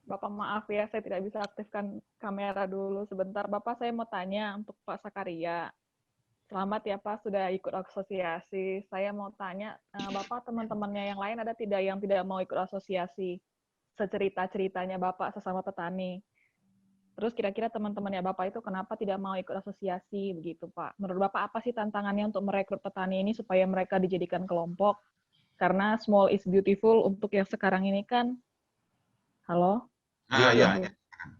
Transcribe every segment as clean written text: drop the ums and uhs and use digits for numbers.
Bapak maaf ya, saya tidak bisa aktifkan kamera dulu sebentar. Bapak, saya mau tanya untuk Pak Sakaria. Selamat ya Pak, sudah ikut asosiasi. Saya mau tanya, Bapak teman-temannya yang lain ada tidak yang tidak mau ikut asosiasi? Secerita-ceritanya Bapak sesama petani. Terus kira-kira teman-temannya Bapak itu kenapa tidak mau ikut asosiasi begitu Pak? Menurut Bapak apa sih tantangannya untuk merekrut petani ini supaya mereka dijadikan kelompok? Karena small is beautiful untuk yang sekarang ini kan, halo? Ya.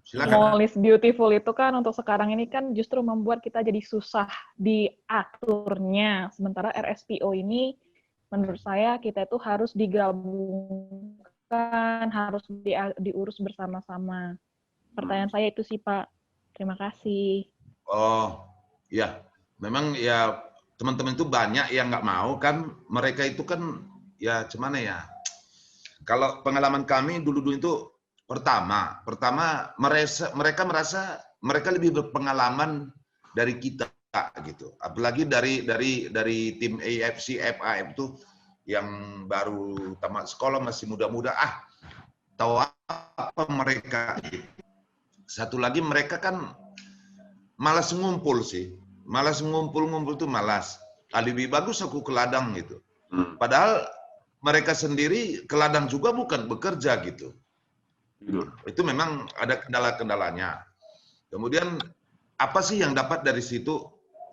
Silakan. Small is beautiful itu kan untuk sekarang ini kan justru membuat kita jadi susah diaturnya. Sementara RSPO ini menurut saya kita itu harus digabungkan, harus diurus bersama-sama. Pertanyaan saya itu sih Pak. Terima kasih. Oh, ya. Memang ya teman-teman itu banyak yang nggak mau kan. Mereka itu kan ya gimana ya. Kalau pengalaman kami dulu-dulu itu pertama mereka merasa mereka lebih berpengalaman dari kita gitu. Apalagi dari tim AFC, FAF itu yang baru tamat sekolah masih muda-muda. Tahu apa mereka gitu. Satu lagi mereka kan malas ngumpul sih. Malas ngumpul tuh malas. Lebih bagus aku ke ladang gitu. Padahal mereka sendiri ke ladang juga bukan bekerja gitu. Itu memang ada kendala-kendalanya. Kemudian apa sih yang dapat dari situ?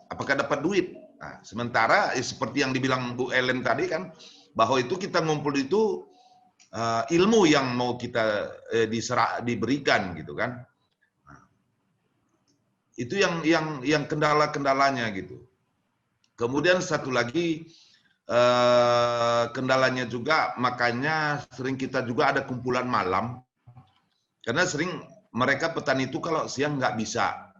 Apakah dapat duit? Nah, sementara seperti yang dibilang Bu Ellen tadi kan, bahwa itu kita ngumpul itu ilmu yang mau kita diberikan gitu kan. Itu yang kendala-kendalanya gitu. Kemudian satu lagi kendalanya juga, makanya sering kita juga ada kumpulan malam. Karena sering mereka petani itu kalau siang nggak bisa.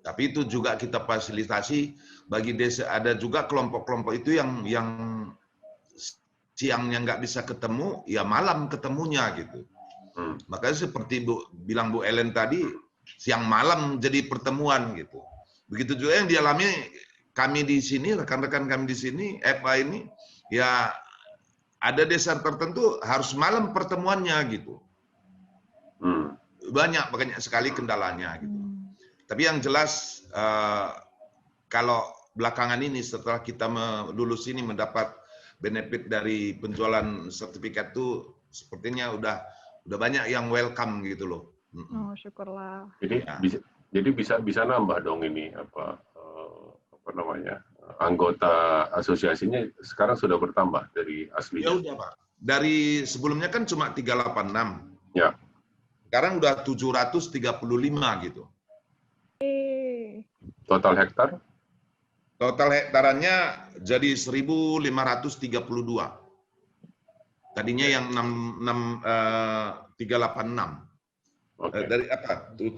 Tapi itu juga kita fasilitasi bagi desa. Ada juga kelompok-kelompok itu yang siangnya nggak bisa ketemu, ya malam ketemunya gitu. Makanya seperti bilang Bu Ellen tadi, siang malam jadi pertemuan gitu. Begitu juga yang dialami kami di sini, rekan-rekan kami di sini, FA ini, ya ada desa tertentu harus malam pertemuannya gitu. Banyak sekali kendalanya gitu. Tapi yang jelas kalau belakangan ini setelah kita lulus ini mendapat benefit dari penjualan sertifikat itu sepertinya udah banyak yang welcome gitu loh. Oh, syukurlah. Jadi bisa nambah dong ini apa namanya anggota asosiasinya sekarang sudah bertambah dari aslinya. Ya udah Pak. Dari sebelumnya kan cuma 386. Ya. Sekarang udah 735 gitu. Total hektar? Total hektarannya jadi 1.532. Tadinya yang 386. Okay. Dari apa? 6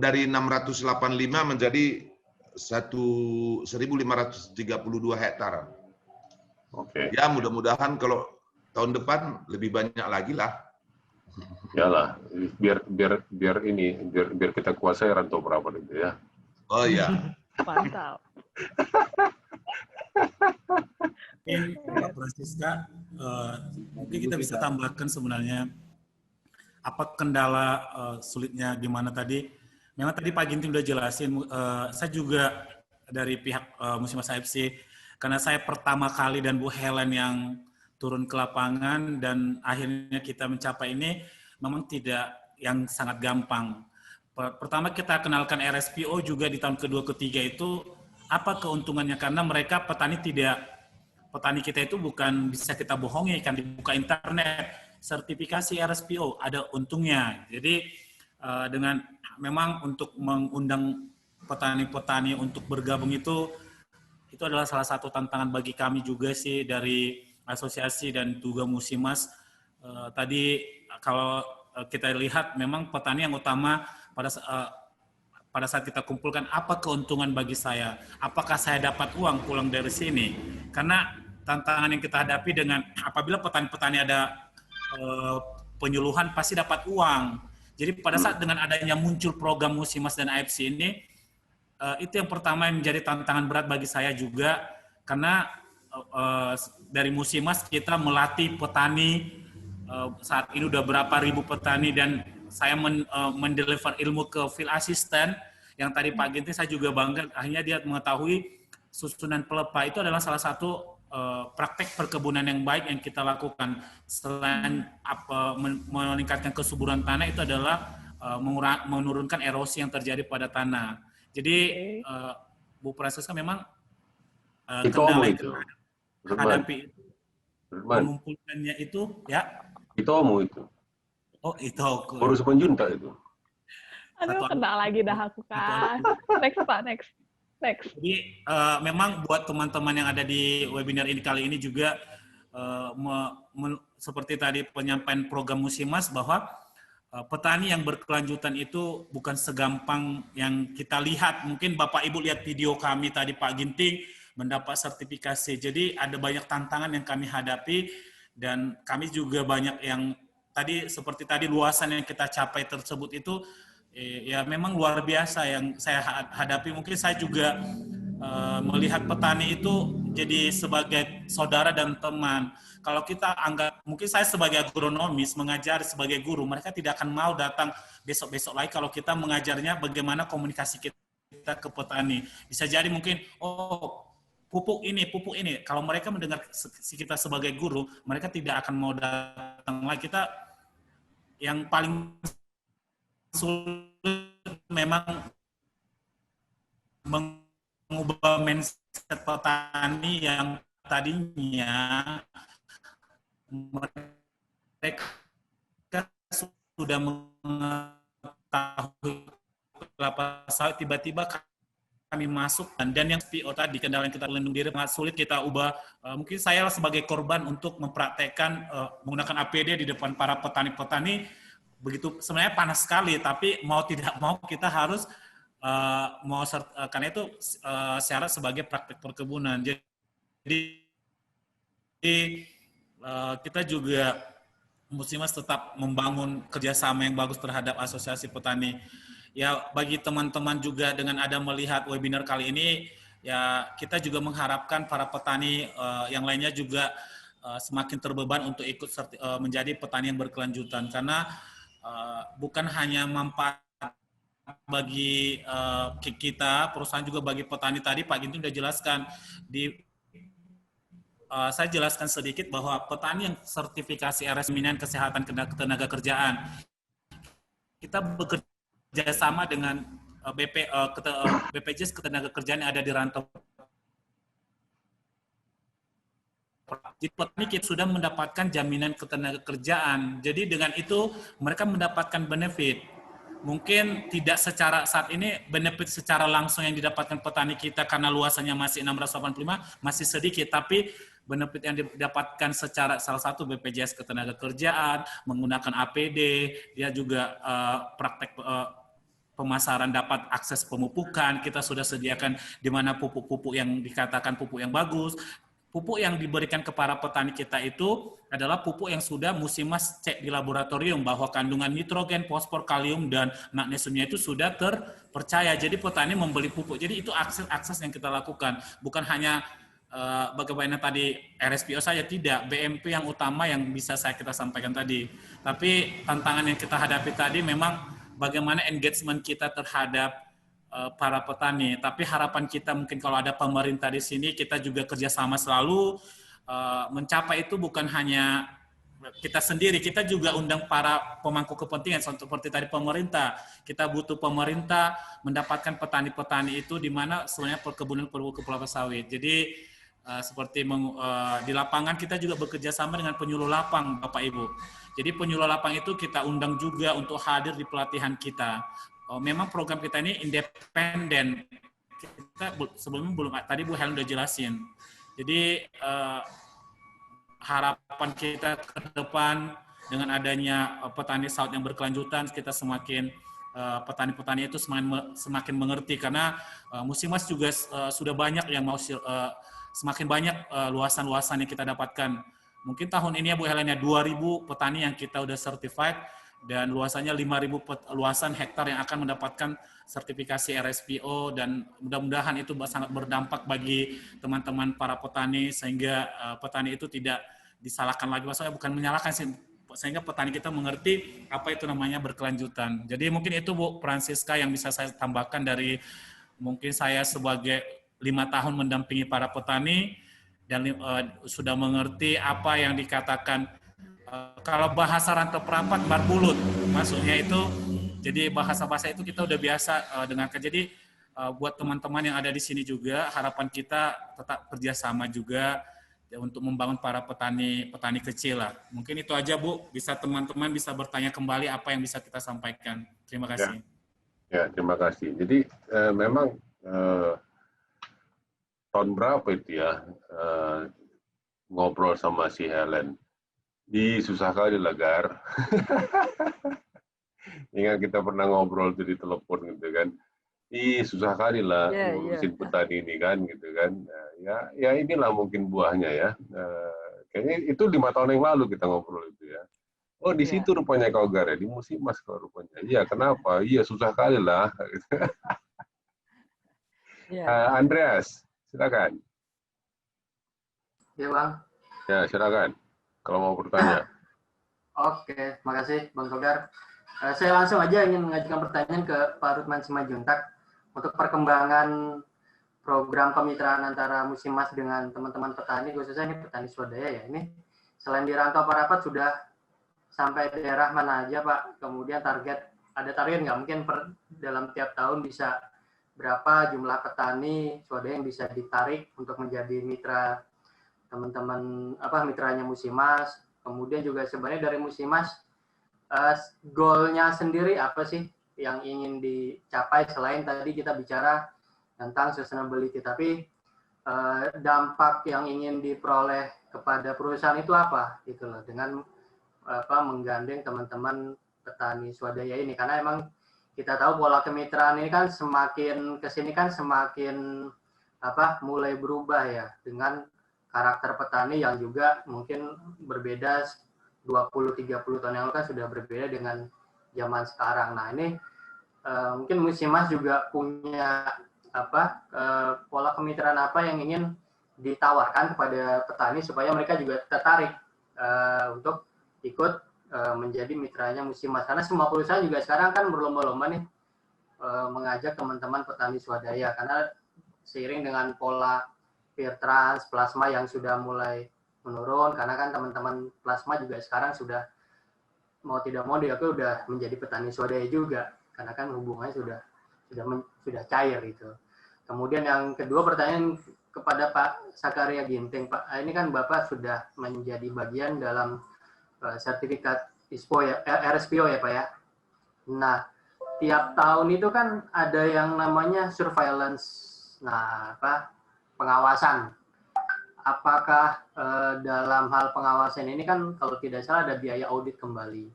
dari 685 menjadi 1.532 hektar. Oke. Ya mudah-mudahan kalau tahun depan lebih banyak lagi lah. Yalah, biar kita kuasai rantau Prapat itu ya. Oh iya. Mantap. Pak Francisca, mungkin kita bisa tambahkan sebenarnya apa kendala sulitnya di mana tadi. Memang tadi Pak Ginting udah jelasin, saya juga dari pihak Musimas AFC, karena saya pertama kali dan Bu Helen yang turun ke lapangan dan akhirnya kita mencapai ini memang tidak yang sangat gampang. Pertama kita kenalkan RSPO juga di tahun kedua ketiga itu apa keuntungannya, karena mereka petani kita itu bukan bisa kita bohongi, kan dibuka internet, sertifikasi RSPO ada untungnya. Jadi dengan memang untuk mengundang petani-petani untuk bergabung itu adalah salah satu tantangan bagi kami juga sih dari asosiasi dan juga Musimas. Tadi kalau kita lihat memang petani yang utama pada saat kita kumpulkan apa keuntungan bagi saya, apakah saya dapat uang pulang dari sini, karena tantangan yang kita hadapi dengan apabila petani-petani ada penyuluhan pasti dapat uang. Jadi pada saat dengan adanya muncul program Musimas dan AFC ini, itu yang pertama yang menjadi tantangan berat bagi saya juga, karena dari Musimas kita melatih petani saat ini udah berapa ribu petani dan saya mendeliver ilmu ke field assistant yang tadi Pak Ginting saya juga bangga akhirnya dia mengetahui susunan pelepah itu adalah salah satu praktek perkebunan yang baik yang kita lakukan. Selain meningkatkan kesuburan tanah itu adalah menurunkan erosi yang terjadi pada tanah. Jadi Bu Francesca memang kendala yang hadapi mengumpulkannya itu ya. Itomo itu. Oh itu. Urus penjunta itu. Aduh, kena lagi dah aku kan. Next Pak, next. Jadi memang buat teman-teman yang ada di webinar ini kali ini juga seperti tadi penyampaian program Musimas bahwa petani yang berkelanjutan itu bukan segampang yang kita lihat. Mungkin Bapak Ibu lihat video kami tadi Pak Ginting mendapat sertifikasi. Jadi ada banyak tantangan yang kami hadapi dan kami juga banyak yang tadi seperti tadi luasan yang kita capai tersebut itu ya memang luar biasa yang saya hadapi. Mungkin saya juga melihat petani itu jadi sebagai saudara dan teman. Kalau kita anggap, mungkin saya sebagai agronomis mengajar sebagai guru, mereka tidak akan mau datang besok-besok lagi kalau kita mengajarnya bagaimana komunikasi kita ke petani. Bisa jadi mungkin, oh pupuk ini. Kalau mereka mendengar kita sebagai guru, mereka tidak akan mau datang lagi. Kita yang paling sulit memang mengubah mindset petani yang tadinya mereka sudah mengetahui kelapa sawit, tiba-tiba kami masuk dan yang PO tadi kendala yang kita melindungi diri sangat sulit kita ubah. Mungkin saya sebagai korban untuk mempraktekkan menggunakan APD di depan para petani-petani begitu sebenarnya panas sekali, tapi mau tidak mau kita harus karena itu syarat sebagai praktek perkebunan. Jadi kita juga Musimas tetap membangun kerjasama yang bagus terhadap asosiasi petani. Ya bagi teman-teman juga dengan ada melihat webinar kali ini, ya kita juga mengharapkan para petani yang lainnya juga semakin terbeban untuk ikut menjadi petani yang berkelanjutan karena bukan hanya manfaat bagi kita, perusahaan juga bagi petani. Tadi Pak Ginting sudah jelaskan, saya jelaskan sedikit bahwa petani yang sertifikasi RS Jaminan Kesehatan Ketenaga Kerjaan, kita bekerja sama dengan BPJS Ketenagakerjaan yang ada di rantau. Di petani kita sudah mendapatkan jaminan ketenagakerjaan. Jadi dengan itu mereka mendapatkan benefit. Mungkin tidak secara saat ini benefit secara langsung yang didapatkan petani kita karena luasannya masih 685 masih sedikit, tapi benefit yang didapatkan secara salah satu BPJS Ketenagakerjaan menggunakan APD, dia juga praktek pemasaran dapat akses pemupukan, kita sudah sediakan di mana pupuk-pupuk yang dikatakan pupuk yang bagus. Pupuk yang diberikan kepada petani kita itu adalah pupuk yang sudah Musimas cek di laboratorium bahwa kandungan nitrogen, fosfor, kalium, dan magnesiumnya itu sudah terpercaya. Jadi petani membeli pupuk. Jadi itu akses yang kita lakukan. Bukan hanya bagaimana tadi RSPO saja, tidak. BMP yang utama yang bisa kita sampaikan tadi. Tapi tantangan yang kita hadapi tadi memang bagaimana engagement kita terhadap para petani, tapi harapan kita mungkin kalau ada pemerintah di sini, kita juga kerjasama selalu mencapai itu bukan hanya kita sendiri, kita juga undang para pemangku kepentingan, seperti tadi pemerintah. Kita butuh pemerintah mendapatkan petani-petani itu di mana sebenarnya perkebunan perlu kelapa sawit. Jadi seperti di lapangan kita juga bekerja sama dengan penyuluh lapang, Bapak Ibu. Jadi penyuluh lapang itu kita undang juga untuk hadir di pelatihan kita. Memang program kita ini independen. Kita sebelumnya belum, tadi Bu Helen udah jelasin. Jadi harapan kita ke depan dengan adanya petani sawit yang berkelanjutan, kita semakin petani-petani itu semakin mengerti karena Musimas juga sudah banyak yang mau semakin banyak luasan-luasan yang kita dapatkan. Mungkin tahun ini ya Bu Helen ya 2.000 petani yang kita udah certified dan luasannya 5.000 luasan hektar yang akan mendapatkan sertifikasi RSPO dan mudah-mudahan itu sangat berdampak bagi teman-teman para petani sehingga petani itu tidak disalahkan lagi. Maksudnya bukan menyalahkan sih, sehingga petani kita mengerti apa itu namanya berkelanjutan. Jadi mungkin itu Bu Francisca yang bisa saya tambahkan dari mungkin saya sebagai 5 tahun mendampingi para petani dan sudah mengerti apa yang dikatakan kalau bahasa rantau perapat barbulut, maksudnya itu jadi bahasa-bahasa itu kita udah biasa dengarkan. Jadi buat teman-teman yang ada di sini juga harapan kita tetap kerjasama juga ya, untuk membangun para petani kecil lah. Mungkin itu aja Bu, bisa teman-teman bisa bertanya kembali apa yang bisa kita sampaikan. Terima kasih. Ya terima kasih. Jadi memang tahun berapa itu ya ngobrol sama si Helen. Susah kali lah, Gar. Ingat kita pernah ngobrol tuh di telepon gitu kan. Susah kali lah ngurusin petani ini kan gitu kan. Ya inilah mungkin buahnya ya. Kayaknya itu 5 tahun yang lalu kita ngobrol itu ya. Oh di situ rupanya kau, Gar ya, di Musimas kau rupanya. Iya kenapa? Iya susah kali lah. Andreas, silakan. Iya Bang. Ya silakan. Kalau mau bertanya. Oke, makasih Bang Togar. Saya langsung aja ingin mengajukan pertanyaan ke Pak Rutman Simajuntak untuk perkembangan program kemitraan antara Musimas dengan teman-teman petani, khususnya ini petani swadaya ya. Ini selain di Rantau Parapat sudah sampai daerah mana aja Pak? Kemudian ada target nggak? Mungkin dalam tiap tahun bisa berapa jumlah petani swadaya yang bisa ditarik untuk menjadi mitra teman-teman mitranya Musimas. Kemudian juga sebenarnya dari Musimas goalnya sendiri apa sih yang ingin dicapai selain tadi kita bicara tentang sustainability, tapi dampak yang ingin diperoleh kepada perusahaan itu apa gitu loh dengan menggandeng teman-teman petani swadaya ini, karena emang kita tahu pola kemitraan ini kan semakin kesini kan semakin mulai berubah ya, dengan karakter petani yang juga mungkin berbeda 20-30 tahun yang lalu kan sudah berbeda dengan zaman sekarang. Nah ini mungkin Musimas juga punya pola kemitraan apa yang ingin ditawarkan kepada petani supaya mereka juga tertarik untuk ikut menjadi mitranya Musimas, karena semua perusahaan juga sekarang kan berlomba-lomba nih mengajak teman-teman petani swadaya, karena seiring dengan pola Peertrans, plasma yang sudah mulai menurun, karena kan teman-teman plasma juga sekarang sudah mau tidak mau diakui udah menjadi petani swadaya juga, karena kan hubungannya sudah cair gitu. Kemudian yang kedua pertanyaan kepada Pak Sakaria Ginting, Pak, ini kan Bapak sudah menjadi bagian dalam sertifikat ISPO ya, RSPO ya Pak ya. Nah, tiap tahun itu kan ada yang namanya surveillance, pengawasan. Apakah dalam hal pengawasan ini kan kalau tidak salah ada biaya audit kembali.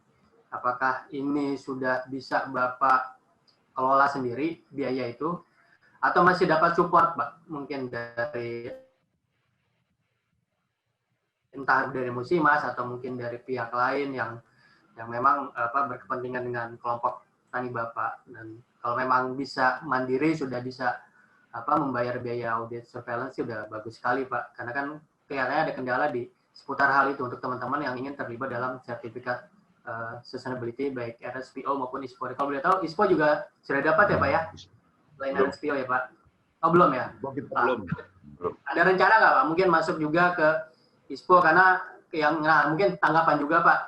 Apakah ini sudah bisa Bapak kelola sendiri biaya itu, atau masih dapat support Pak? Mungkin dari entah dari Musimas atau mungkin dari pihak lain yang memang berkepentingan dengan kelompok tani Bapak. Dan kalau memang bisa mandiri sudah bisa membayar biaya audit surveillance sudah bagus sekali Pak, karena kan kelihatannya ada kendala di seputar hal itu untuk teman-teman yang ingin terlibat dalam sertifikat sustainability baik RSPO maupun ISPO. Kalau boleh tahu ISPO juga sudah dapat ya Pak ya, selain RSPO ya Pak? Oh belum ya? Belum. Ada rencana nggak Pak mungkin masuk juga ke ISPO, karena mungkin tanggapan juga Pak,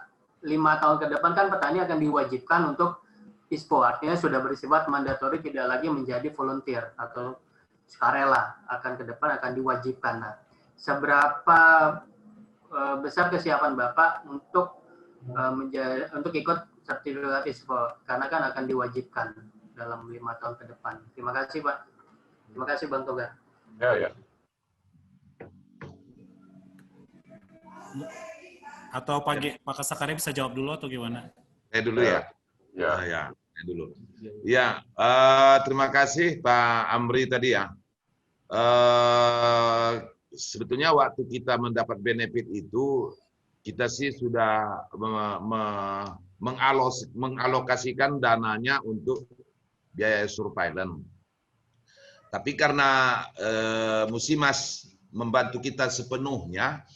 5 tahun ke depan kan petani akan diwajibkan untuk ISPO, artinya sudah bersifat mandatori, tidak lagi menjadi volunteer atau sukarela, akan ke depan akan diwajibkan. Nah, seberapa besar kesiapan Bapak untuk ikut sertifikat ISPO, karena kan akan diwajibkan dalam 5 tahun ke depan. Terima kasih Pak. Terima kasih Bang Togar. Ya. Atau Pak Sakaria bisa jawab dulu atau gimana? Saya dulu ya. Ya. Dulu. Ya, terima kasih Pak Amri tadi ya. Sebetulnya waktu kita mendapat benefit itu, kita sih sudah mengalokasikan dananya untuk biaya surveillance. Tapi karena Musimas membantu kita sepenuhnya,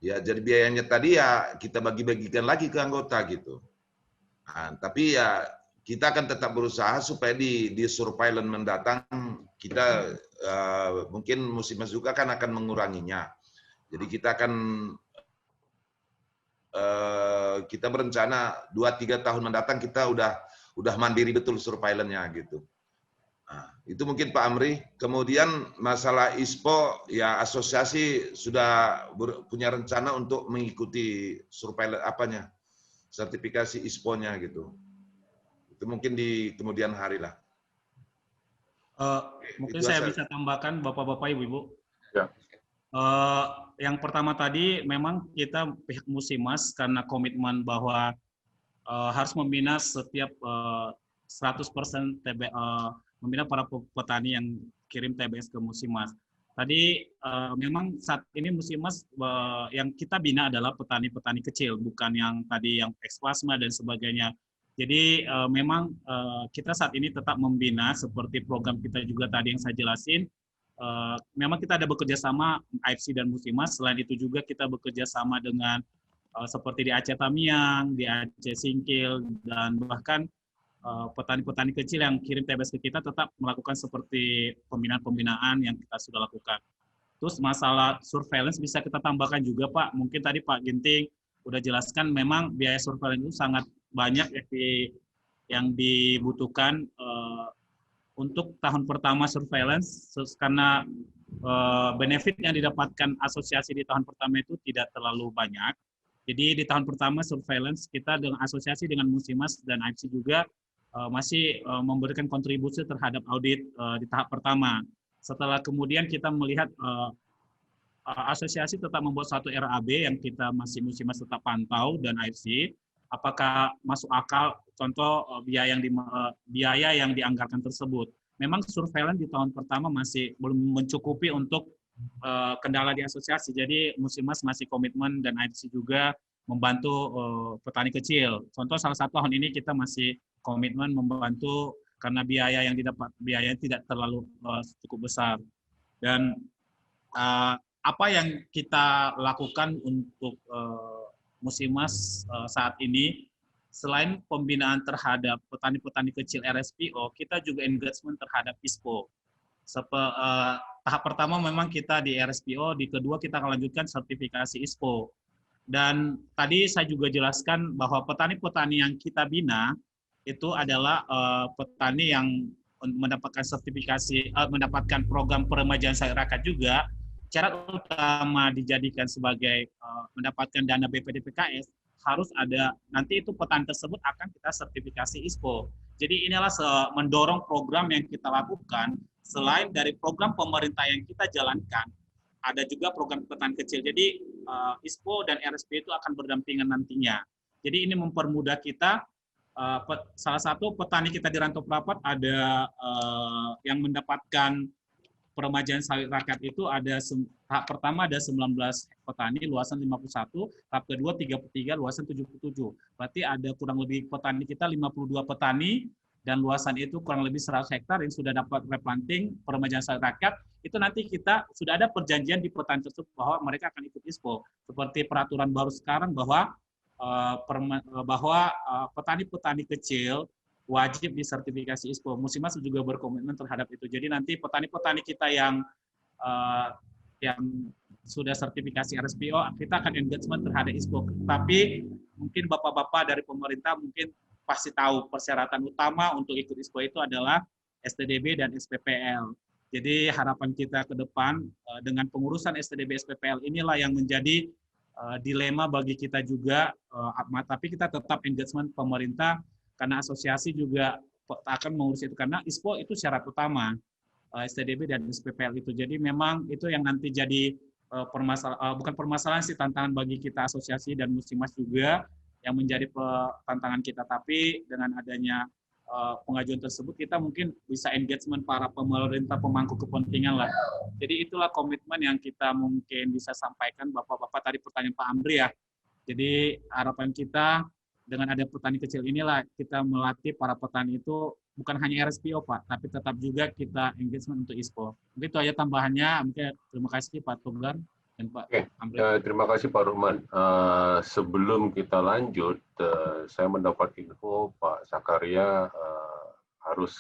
Ya, jadi biayanya tadi ya kita bagi-bagikan lagi ke anggota gitu. Nah, tapi ya kita akan tetap berusaha supaya di surveillance mendatang kita mungkin Musimas juga kan akan menguranginya. Jadi kita akan kita berencana 2-3 tahun mendatang kita udah mandiri betul surveillance-nya gitu. Nah, itu mungkin Pak Amri. Kemudian masalah ISPO, ya asosiasi sudah punya rencana untuk mengikuti surveillance sertifikasi ISPO-nya gitu. Itu mungkin di kemudian hari lah. Mungkin saya bisa tambahkan Bapak-Bapak, Ibu-Ibu. Ya. Yang pertama tadi memang kita pihak Musimas karena komitmen bahwa harus membina setiap 100% membina para petani yang kirim TBS ke Musimas. Tadi memang saat ini Musimas yang kita bina adalah petani-petani kecil, bukan yang tadi yang eksplasma dan sebagainya. Jadi memang kita saat ini tetap membina seperti program kita juga tadi yang saya jelasin. Memang kita ada bekerja sama AFC dan Musimas. Selain itu juga kita bekerja sama dengan seperti di Aceh Tamiang, di Aceh Singkil, dan bahkan petani-petani kecil yang kirim TBS ke kita tetap melakukan seperti pembinaan-pembinaan yang kita sudah lakukan. Terus masalah surveillance bisa kita tambahkan juga Pak. Mungkin tadi Pak Ginting udah jelaskan memang biaya surveillance itu sangat banyak yang dibutuhkan untuk tahun pertama surveillance karena benefit yang didapatkan asosiasi di tahun pertama itu tidak terlalu banyak. Jadi di tahun pertama surveillance kita dengan asosiasi dengan Musimas dan AFC juga masih memberikan kontribusi terhadap audit di tahap pertama. Setelah kemudian kita melihat asosiasi tetap membuat satu RAB yang kita masih Musimas tetap pantau dan AFC, apakah masuk akal contoh biaya yang dianggarkan tersebut. Memang surveillance di tahun pertama masih belum mencukupi untuk kendala di asosiasi. Jadi Musimas masih komitmen dan AFC juga membantu petani kecil. Contoh salah satu tahun ini kita masih komitmen membantu karena biayanya tidak terlalu cukup besar. Dan apa yang kita lakukan untuk Musimas saat ini, selain pembinaan terhadap petani-petani kecil RSPO, kita juga engagement terhadap ISPO. Tahap pertama memang kita di RSPO, di kedua kita akan lanjutkan sertifikasi ISPO. Dan tadi saya juga jelaskan bahwa petani-petani yang kita bina itu adalah petani yang mendapatkan sertifikasi, mendapatkan program peremajaan rakyat juga. Syarat utama dijadikan sebagai mendapatkan dana BPDPKS harus ada, nanti itu petani tersebut akan kita sertifikasi ISPO. Jadi inilah mendorong program yang kita lakukan, selain dari program pemerintah yang kita jalankan, ada juga program petani kecil. Jadi ISPO dan RSP itu akan berdampingan nantinya. Jadi ini mempermudah kita. Salah satu petani kita di Rantau Prapat ada yang mendapatkan peremajaan sawit rakyat itu ada tahap pertama ada 19 petani luasan 51, tahap kedua 33 luasan 77. Berarti ada kurang lebih petani kita 52 petani dan luasan itu kurang lebih 100 hektar yang sudah dapat replanting peremajaan sawit rakyat. Itu nanti kita sudah ada perjanjian di petani tersebut bahwa mereka akan ikut ISPO. Seperti peraturan baru sekarang bahwa petani-petani kecil wajib disertifikasi ISPO. Musimas juga berkomitmen terhadap itu. Jadi nanti petani-petani kita yang sudah sertifikasi RSPO, kita akan engagement terhadap ISPO. Tapi mungkin bapak-bapak dari pemerintah mungkin pasti tahu persyaratan utama untuk ikut ISPO itu adalah STDB dan SPPL. Jadi harapan kita ke depan dengan pengurusan STDB SPPL inilah yang menjadi dilema bagi kita juga, tapi kita tetap engagement pemerintah karena asosiasi juga akan mengurus itu karena ISPO itu syarat utama STDB dan SPPL itu. Jadi memang itu yang nanti jadi bukan permasalahan sih, tantangan bagi kita asosiasi dan Musimas juga yang menjadi tantangan kita. Tapi dengan adanya pengajuan tersebut kita mungkin bisa engagement para pemerintah pemangku kepentingan lah. Jadi itulah komitmen yang kita mungkin bisa sampaikan bapak-bapak tadi pertanyaan Pak Amri ya. Jadi harapan kita dengan ada petani kecil inilah kita melatih para petani itu bukan hanya RSPO Pak, tapi tetap juga kita engagement untuk ISPO. Mungkin itu aja tambahannya. Mungkin terima kasih Pak Tunggar. Dan Pak Oke, terima kasih Pak Rukman. Sebelum kita lanjut, saya mendapat info Pak Sakaria harus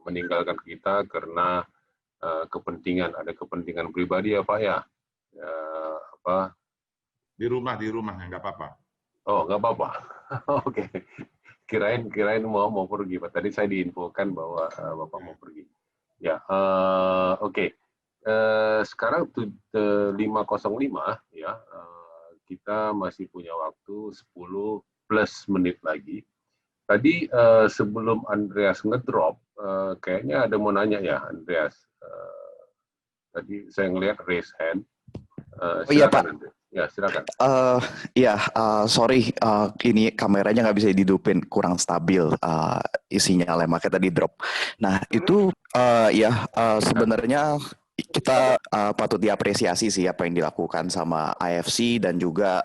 meninggalkan kita karena ada kepentingan pribadi ya Pak ya. Di rumah nggak apa-apa. Oh, nggak apa-apa. Oke. Kirain mau pergi Pak. Tadi saya diinfokan bahwa Bapak mau pergi. Ya, oke. Sekarang 5:05 ya. Kita masih punya waktu 10 plus menit lagi. Tadi sebelum Andreas ngedrop, kayaknya ada mau nanya ya Andreas. Tadi saya ngelihat raise hand. Iya Pak. Andreas. Ya, silakan. Sorry, ini kameranya nggak bisa dihidupin, kurang stabil isinya, makanya tadi drop. Nah itu sebenarnya kita patut diapresiasi sih apa yang dilakukan sama AFC dan juga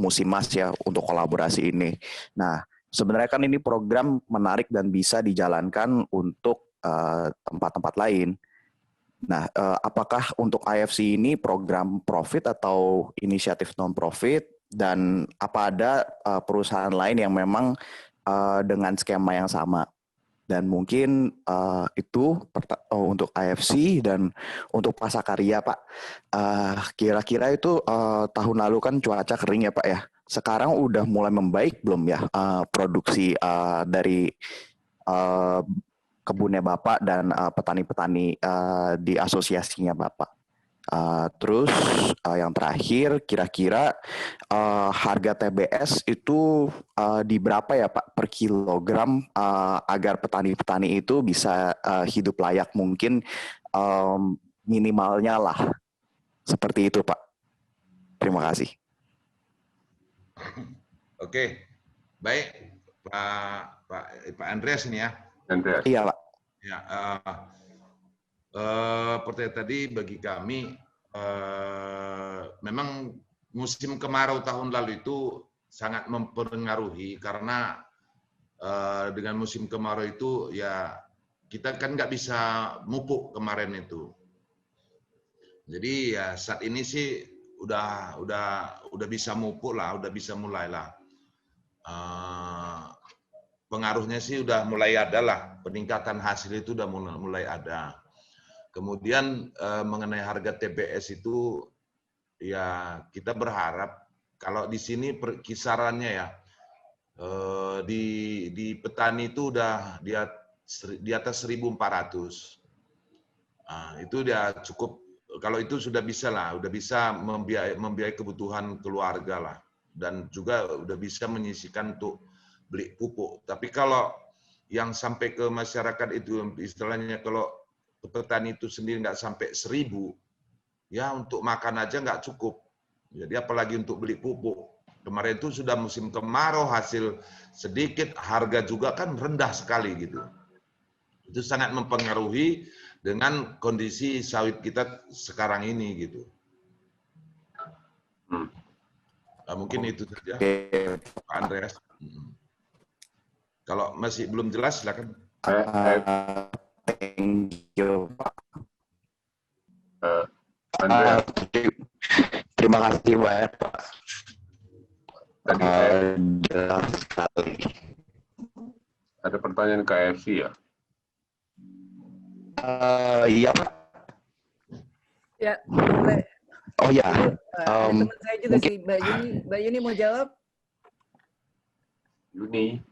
Musimas ya untuk kolaborasi ini. Nah sebenarnya kan ini program menarik dan bisa dijalankan untuk tempat-tempat lain. Nah, apakah untuk AFC ini program profit atau inisiatif non-profit, dan apa ada perusahaan lain yang memang dengan skema yang sama? Dan mungkin itu untuk AFC dan untuk Pasakarya, Pak. Kira-kira itu tahun lalu kan cuaca kering ya, Pak ya. Sekarang udah mulai membaik belum ya produksi dari kebunnya Bapak dan petani-petani di asosiasinya Bapak. Terus yang terakhir, kira-kira harga TBS itu di berapa ya Pak per kilogram agar petani-petani itu bisa hidup layak, mungkin minimalnya lah. Seperti itu Pak. Terima kasih. Oke, baik Pak Andreas ini ya. Andreas. Iya Pak. Ya, pertanyaan tadi bagi kami, memang musim kemarau tahun lalu itu sangat mempengaruhi karena dengan musim kemarau itu ya kita kan nggak bisa mupuk kemarin itu. Jadi ya saat ini sih udah bisa mupuk lah, udah bisa mulai lah. Pengaruhnya sih udah mulai ada lah, peningkatan hasil itu udah mulai ada. Kemudian mengenai harga TBS itu ya kita berharap kalau di sini kisarannya ya di petani itu udah di atas 1.400. Nah, itu dia cukup, kalau itu sudah bisa lah, udah bisa membiayai kebutuhan keluarga lah, dan juga udah bisa menyisihkan untuk beli pupuk. Tapi kalau yang sampai ke masyarakat itu istilahnya kalau petani itu sendiri nggak sampai 1.000, ya untuk makan aja nggak cukup. Jadi apalagi untuk beli pupuk. Kemarin itu sudah musim kemarau, hasil sedikit, harga juga kan rendah sekali gitu. Itu sangat mempengaruhi dengan kondisi sawit kita sekarang ini gitu. Nah, mungkin itu saja, Pak Andreas. Kalau masih belum jelas, silakan. Thank you, Pak. Terima kasih banyak, Pak. Jelas sekali. Ada pertanyaan ke AFC ya? Iya, Pak. Ya, boleh. Oh ya. Ada teman saya juga sih, Mbak Yuni mau jawab? Yuni.